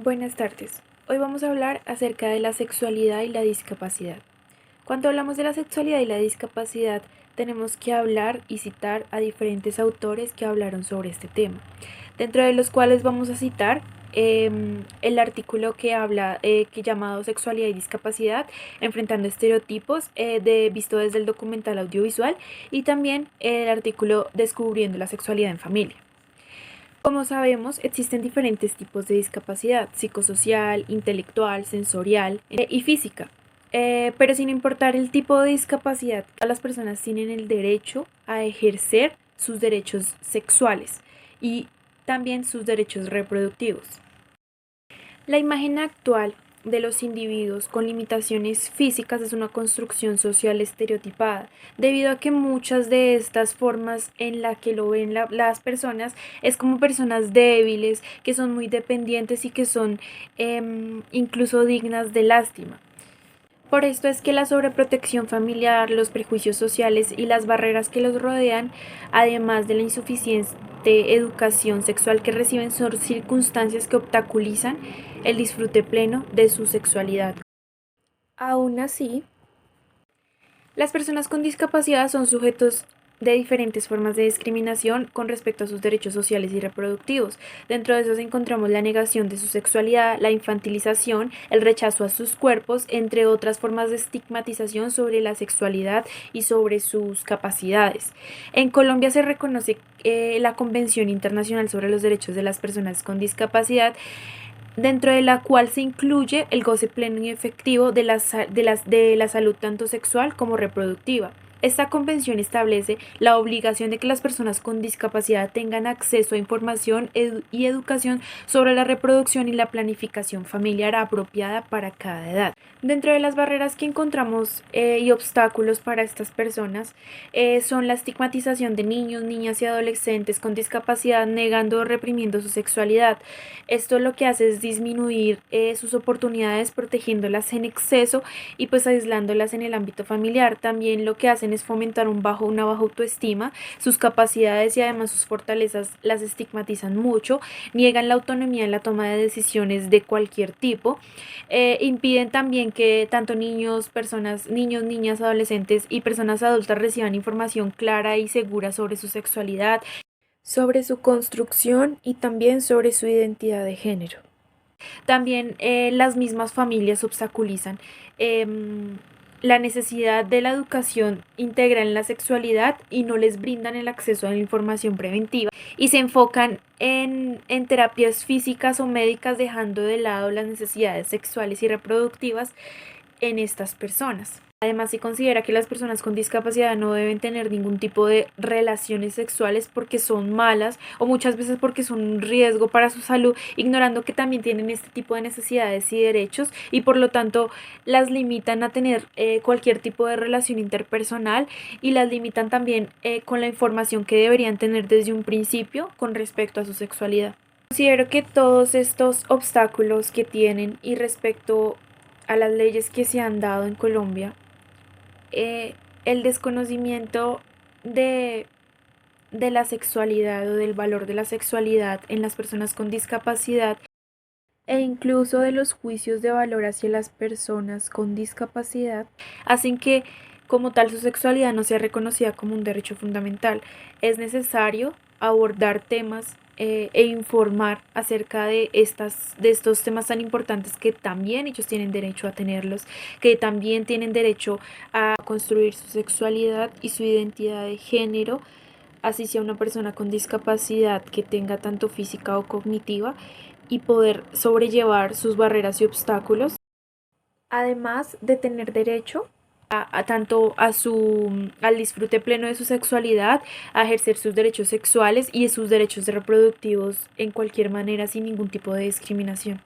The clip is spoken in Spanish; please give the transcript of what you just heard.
Buenas tardes. Hoy vamos a hablar acerca de la sexualidad y la discapacidad. Cuando hablamos de la sexualidad y la discapacidad, tenemos que hablar y citar a diferentes autores que hablaron sobre este tema, dentro de los cuales vamos a citar el artículo que habla, que llamado Sexualidad y Discapacidad, enfrentando estereotipos, visto desde el documental audiovisual, y también el artículo Descubriendo la sexualidad en familia. Como sabemos, existen diferentes tipos de discapacidad: psicosocial, intelectual, sensorial y física. Pero sin importar el tipo de discapacidad, todas las personas tienen el derecho a ejercer sus derechos sexuales y también sus derechos reproductivos. La imagen actual de los individuos con limitaciones físicas es una construcción social estereotipada, debido a que muchas de estas formas en la que lo ven las personas es como personas débiles, que son muy dependientes y que son incluso dignas de lástima. Por esto es que la sobreprotección familiar, los prejuicios sociales y las barreras que los rodean, además de la insuficiente educación sexual que reciben, son circunstancias que obstaculizan el disfrute pleno de su sexualidad. Aún así, las personas con discapacidad son sujetos de diferentes formas de discriminación con respecto a sus derechos sociales y reproductivos. Dentro de esos encontramos la negación de su sexualidad, la infantilización, el rechazo a sus cuerpos, entre otras formas de estigmatización sobre la sexualidad y sobre sus capacidades. En Colombia se reconoce la Convención Internacional sobre los Derechos de las Personas con Discapacidad, dentro de la cual se incluye el goce pleno y efectivo de la salud tanto sexual como reproductiva. Esta convención establece la obligación de que las personas con discapacidad tengan acceso a información y educación sobre la reproducción y la planificación familiar apropiada para cada edad. Dentro de las barreras que encontramos y obstáculos para estas personas son la estigmatización de niños, niñas y adolescentes con discapacidad, negando o reprimiendo su sexualidad. Esto lo que hace es disminuir sus oportunidades, protegiéndolas en exceso y pues aislándolas en el ámbito familiar. También lo que hacen es fomentar una baja autoestima, sus capacidades y además sus fortalezas las estigmatizan mucho, niegan la autonomía en la toma de decisiones de cualquier tipo, impiden también que tanto niños, niñas, adolescentes y personas adultas reciban información clara y segura sobre su sexualidad, sobre su construcción y también sobre su identidad de género. También las mismas familias obstaculizan la necesidad de la educación integral en la sexualidad y no les brindan el acceso a la información preventiva y se enfocan en terapias físicas o médicas, dejando de lado las necesidades sexuales y reproductivas en estas personas. Además, se considera que las personas con discapacidad no deben tener ningún tipo de relaciones sexuales porque son malas o muchas veces porque son un riesgo para su salud, ignorando que también tienen este tipo de necesidades y derechos y por lo tanto las limitan a tener cualquier tipo de relación interpersonal y las limitan también con la información que deberían tener desde un principio con respecto a su sexualidad. Considero que todos estos obstáculos que tienen y respecto a las leyes que se han dado en Colombia, eh, el desconocimiento de, de la sexualidad o del valor de la sexualidad en las personas con discapacidad e incluso de los juicios de valor hacia las personas con discapacidad hacen que como tal su sexualidad no sea reconocida como un derecho fundamental. Es necesario abordar temas e informar acerca de estos temas tan importantes, que también ellos tienen derecho a tenerlos, que también tienen derecho a construir su sexualidad y su identidad de género, así sea una persona con discapacidad que tenga tanto física o cognitiva, y poder sobrellevar sus barreras y obstáculos, además de tener derecho tanto al disfrute pleno de su sexualidad, a ejercer sus derechos sexuales y sus derechos reproductivos en cualquier manera, sin ningún tipo de discriminación.